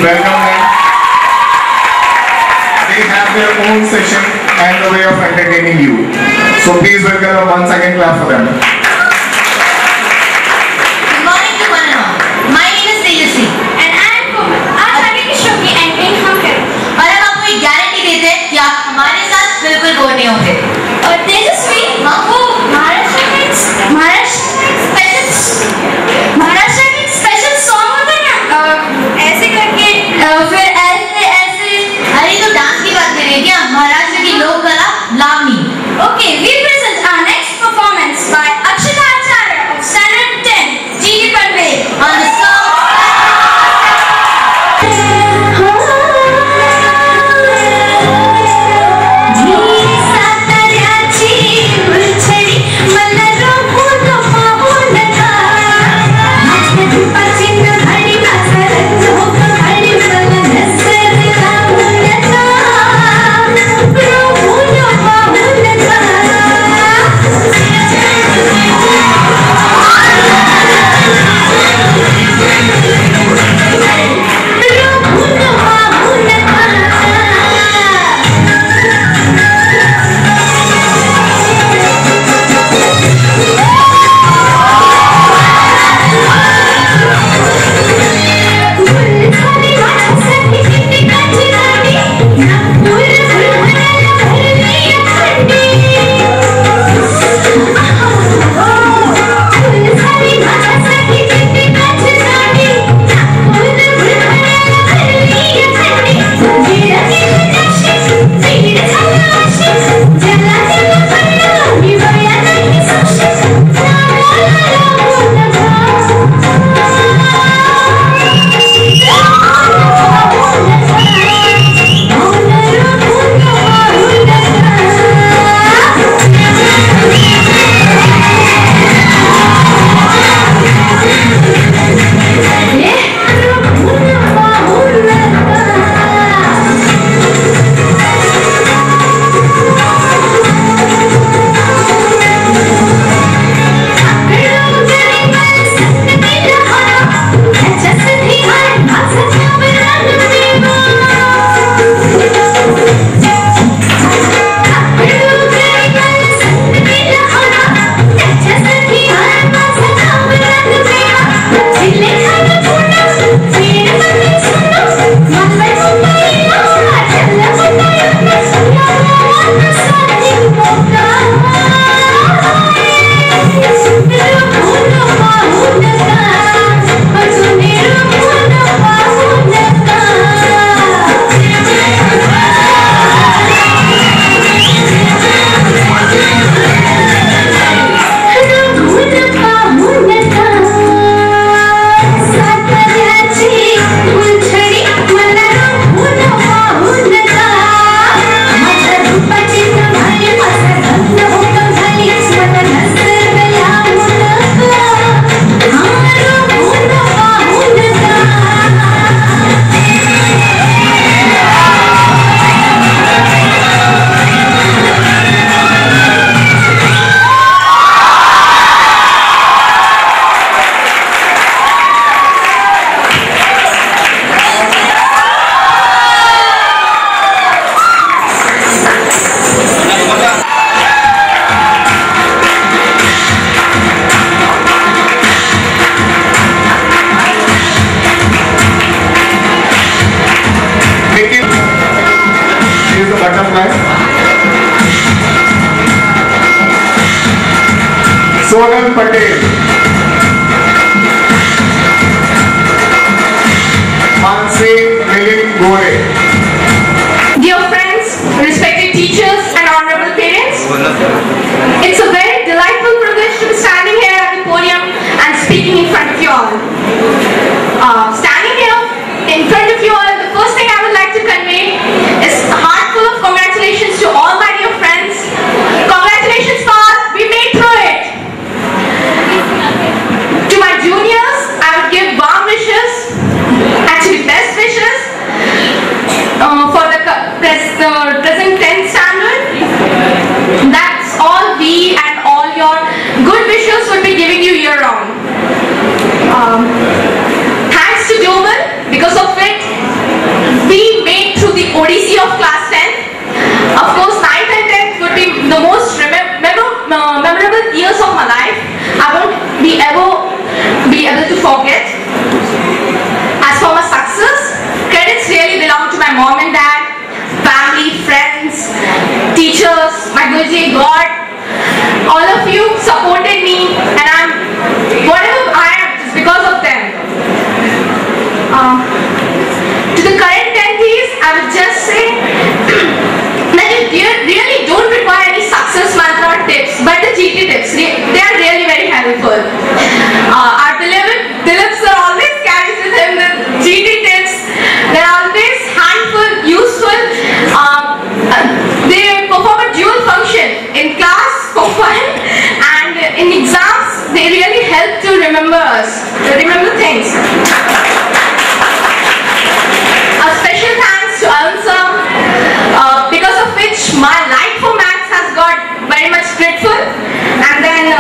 welcome them. They have their own session and the way of entertaining you. So please welcome them once again, clap for them. Good morning to one and all. My name is Tejasvi and I am Komal. आज आगे की show की anchoring हम करें और हम आपको एक गारंटी देते हैं कि आप हमारे साथ बिल्कुल बोर नहीं होंगे। और तेजस्वी आपको महाराष्ट्र के एक स्पेशल सॉन्ग होता है ना, ऐसे करके फिर ऐसे अरे तो डांस की बात करें क्या? महाराष्ट्र की लोक कला Lavani. Okay, we present our next performance by Akshita Acharya of Standard 10, G.D. Pandey on the song. Sonal Patel, Mansi Milind Gore. Dear friends, respected teachers and honorable parents, it's a very delightful privilege to be standing here at the podium and speaking in front of you all. Standing here in front of you all, the first thing I would like to convey is a heart full of congratulations to all my dear friends. Congratulations, Paul, we made through it. To my juniors, I would give warm wishes, actually best wishes. Guruji, God, all of you supported me, and I'm whatever I am just because of them. To the current tentees, I would just say that you really don't require any success mantra or tips, but the GT tips, they are really very helpful. Our Dilip sir always carries with him the GT tips. They're always handful, useful. They perform a dual function in class for fun, and in exams they really help to remember things. A special thanks to Arun sir, because of which my life for maths has got very much grateful. And then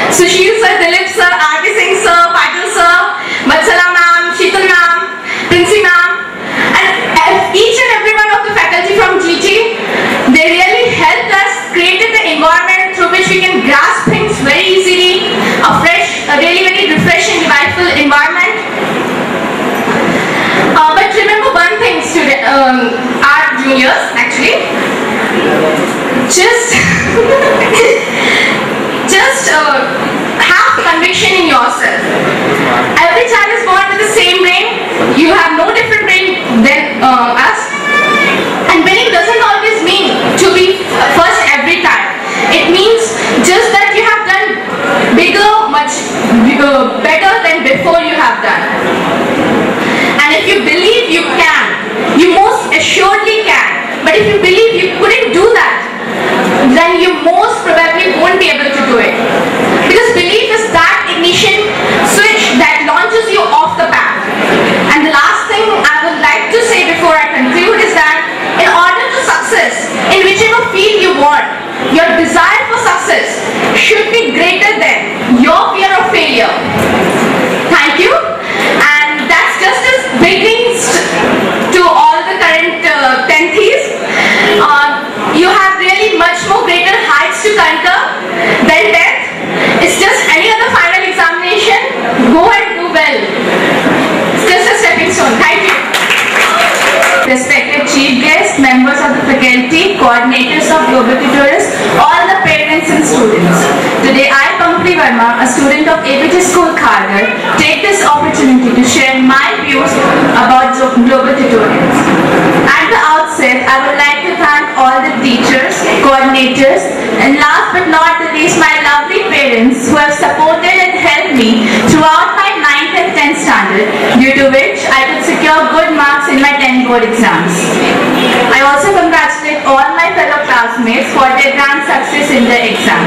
Sushil sir, Dilip sir, R.K. Singh sir, Patil sir, Vatsala ma'am, Sheetal ma'am, Princy ma'am, and each and every one of the faculty from GT, they really helped us create the environment through which we can grasp things very easily, a really very refreshing, delightful environment. But remember one thing, our juniors actually, just have conviction in yourself. Every child is born with the same brain. You have no different brain than us. And winning doesn't always mean to be first every time. It means just that you have done better than before you have done. And if you believe you can, you most assuredly can. But if you believe you couldn't do that, then you most probably won't be able to do it. Because belief is that ignition switch that launches you off the path. And the last thing I would like to say before I conclude is that in order to success in whichever field you want, your desire for success should be greater than your fear of failure. Thank you. And that's just as beginnings to all the current tentees. You have really much more greater heights to conquer than death. It's just any other final examination. Go and do well. It's just a stepping stone. Thank you. Respected chief guests, members of the faculty, coordinators of Global Tutors, all the parents and students. Today I, Pankaj Verma, a student of APT School Kharghar, take this opportunity to share my views about Global Tutorials. At the outset, I would like to thank all the teachers, coordinators, and last but not the least, my lovely parents who have supported and helped me throughout my 9th and 10th standard, due to which I could secure good marks in my 10th board exams. I also congratulate all my fellow classmates for their grand success in their exam.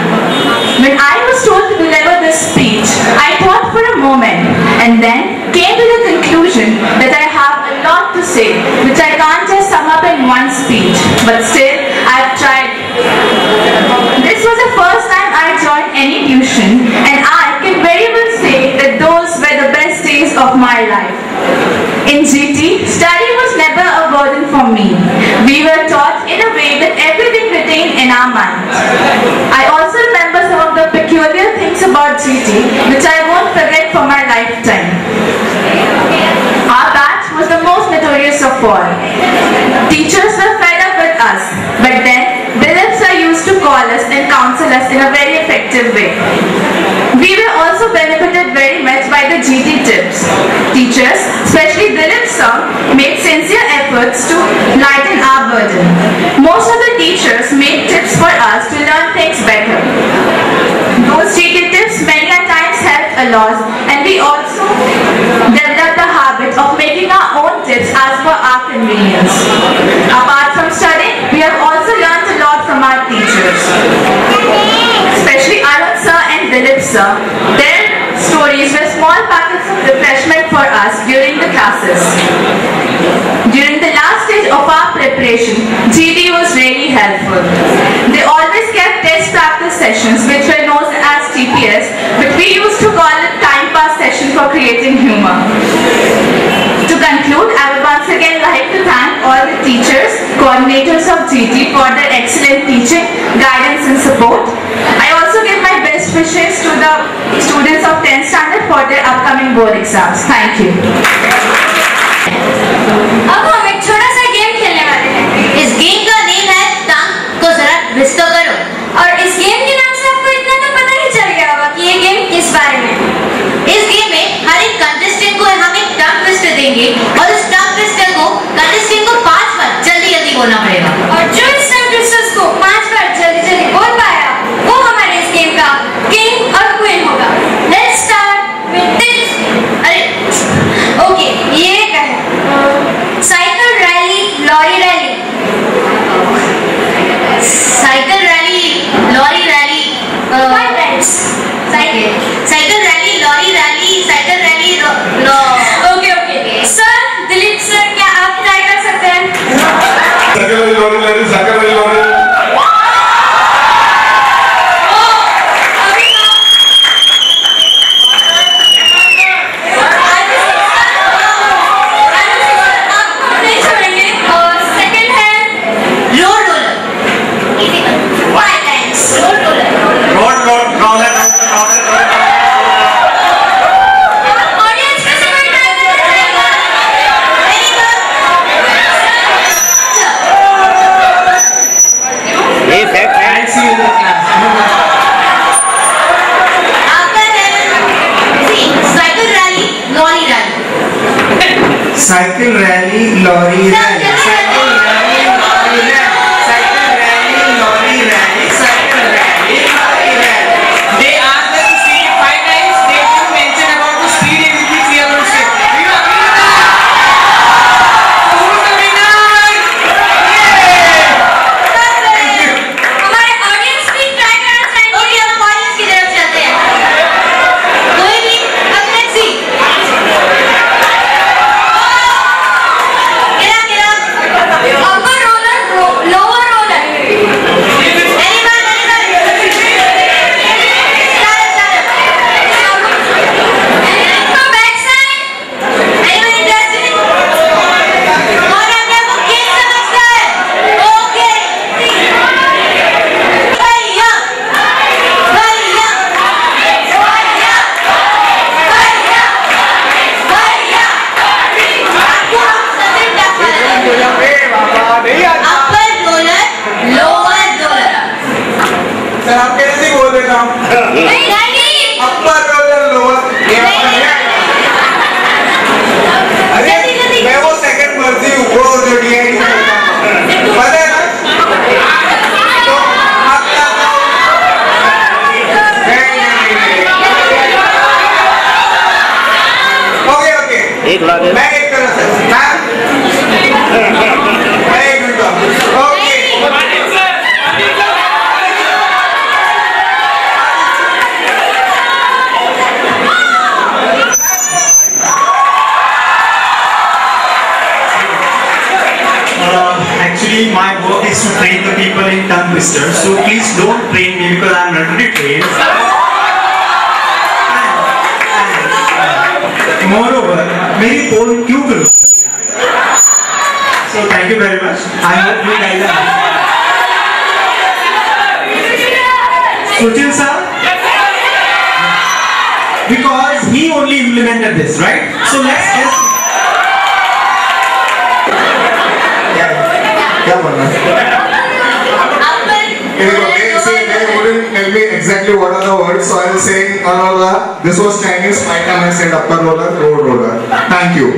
When I was told to deliver this speech, I thought for a moment and then came to the conclusion that I have a lot to say, which I can't just sum up in one speech, but still I've tried. This was the first time I joined any tuition, and I can very well say that those were the best days of my life. In GT, study was never a burden for me. We were taught in a way that everything retained in our minds. I also remember some of the peculiar things about GT which I won't forget for my lifetime. Our batch was the most notorious of all. Teachers were fed up with us, but then Dilip sir used to call us and counsel us in a very effective way. We were also benefited very much by the GT tips. Teachers, especially Dilip sir, made sincere efforts to lighten our burden. Most of the teachers made tips for us to learn things better. Those GT tips many a times helped a lot, and we also developed the habit of making our own tips as per our convenience. Apart from studying, we have also learned a lot from our teachers. Especially Arun sir and Dilip sir, their stories were small packets of refreshment for us during the classes. During the last stage of our preparation, GT was really helpful. They always kept test practice sessions, which were known as TPS, but we used to call it time pass session for creating humor. To conclude, I would once again like to thank all the teachers, coordinators of GT for their excellent teaching, guidance and support. I also give my best wishes to the students of 10th standard for their upcoming board exams. Thank you. अब हम एक छोटा सा game खेलने वाले हैं। इस game का नेम है टांग को जरा ट्विस्ट करो। बोलना पड़ेगा। और जो इस टंग ट्विस्टर्स को 5 बार जल्दी जल्दी बोल पाया वो हमारे इस गेम का किंग और क्वीन होगा। Let's start with this. अरे ओके, ये क्या है? Cycle rally, lorry rally. Cycle rally, lorry rally, cycle rally, lorry rally, cycle rally, okay okay sir, Dilip sir, क्या आप ट्राई कर सकते हैं? Cycle rally, lorry rally, cycle rally, lorry rally. Cycle rally, lorry rally, cycle rally, lorry rally, cycle rally, lorry rally, cycle rally, lorry rally. They asked them to speak it 5 times. They didn't mention about the speed in which we are going to say. Do you agree with that? So who's the winner? हमारे audience भी try करना चाहेंगे। Okay, हम audience की तरफ चलते हैं। कोई भी अब let's see. Upper roller, lower roller. Anyone from backside? Anyone interested? कौन अपने को किस समझता है? ओके। भैया, भैया, भैया, भैया, भैया। आपको सबसे टफ वाला है। Upper roller, lower roller. Sir आप कैसे बोल रहे हो? नहीं, अपर रोलर, लोअर. अरे मैं वो सेकंड मर्जी हूँ, वो जो DID पता है ना? तो आप क्या ओके ओके एक लाख है। मैं एक तरह से मैं एक minute okay. Actually, my work is to train the people in tongue twisters. So please don't train me because I'm not really trained. Moreover, मेरी पोल क्यों करूँ? So thank you very much. I hope you guys are. Suchil sir, because he only implemented this, right? So let's just. क्या बोलना है? They wouldn't tell me exactly what are the words, so I was saying, this was Chinese. My time I said upper roller, lower roller. Thank you.